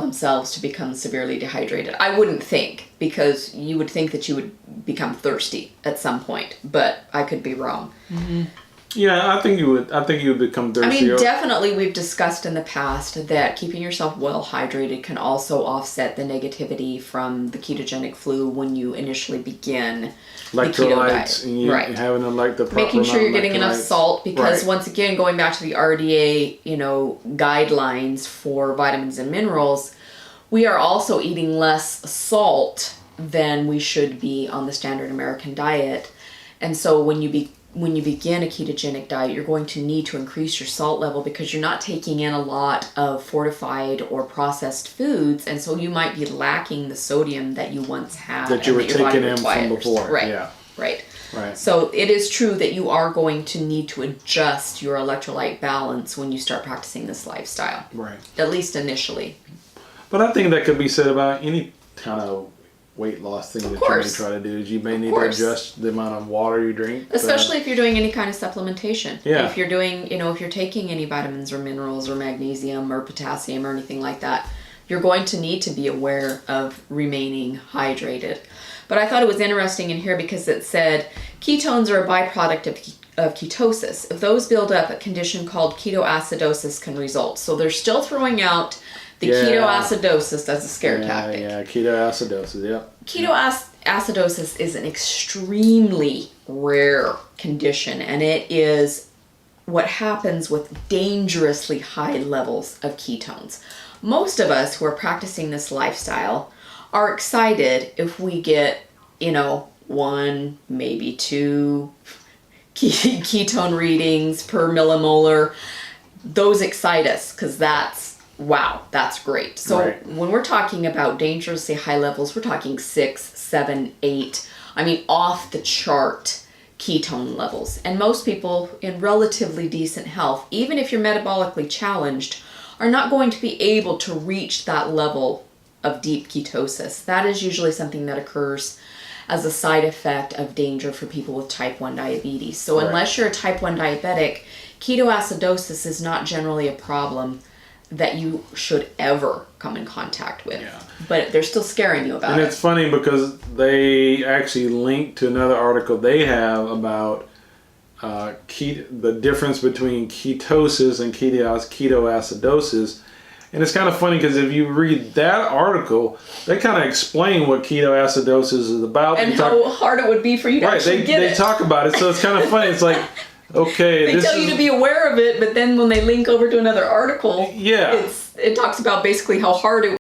themselves to become severely dehydrated. I wouldn't think, because you would think that you would become thirsty at some point, but I could be wrong. Mm-hmm. Yeah, I think you would. I think you would become thirsty. I mean, definitely we've discussed in the past that keeping yourself well hydrated can also offset the negativity from the ketogenic flu when you initially begin the keto diet. And you having them like the proper making sure you're getting enough electrolytes. salt, because once again, going back to the RDA, guidelines for vitamins and minerals, we are also eating less salt than we should be on the standard American diet. And so when you begin a ketogenic diet, you're going to need to increase your salt level because you're not taking in a lot of fortified or processed foods, and so you might be lacking the sodium that you once had. That you were taking in from before. Right. Yeah. Right. Right. So it is true that you are going to need to adjust your electrolyte balance when you start practicing this lifestyle. Right. At least initially. But I think that could be said about any kind of weight loss thing that you may try to do. Is you may need to adjust the amount of water you drink. Especially if you're doing any kind of supplementation. Yeah. If you're doing, if you're taking any vitamins or minerals or magnesium or potassium or anything like that, you're going to need to be aware of remaining hydrated. But I thought it was interesting in here because it said ketones are a byproduct of ketosis. If those build up, a condition called ketoacidosis can result. So they're still throwing out the ketoacidosis as a scare tactic. Yeah, ketoacidosis, yep. Ketoacidosis is an extremely rare condition, and it is what happens with dangerously high levels of ketones. Most of us who are practicing this lifestyle are excited if we get, 1, maybe 2 ketone readings per millimolar. Those excite us because that's great. So when we're talking about dangerously high levels, we're talking 6, 7, 8. I mean, off the chart ketone levels. And most people in relatively decent health, even if you're metabolically challenged, are not going to be able to reach that level of deep ketosis. That is usually something that occurs as a side effect of danger for people with type 1 diabetes. So unless you're a type 1 diabetic, ketoacidosis is not generally a problem that you should ever come in contact with. Yeah. But they're still scaring you about it. And it's funny because they actually link to another article they have about the difference between ketosis and ketoacidosis. And it's kind of funny because if you read that article, they kind of explain what ketoacidosis is about. And how hard it would be for you to actually get it. They talk about it, so it's kind of funny. It's like, okay, they tell you to be aware of it, but then when they link over to another article, it talks about basically how hard it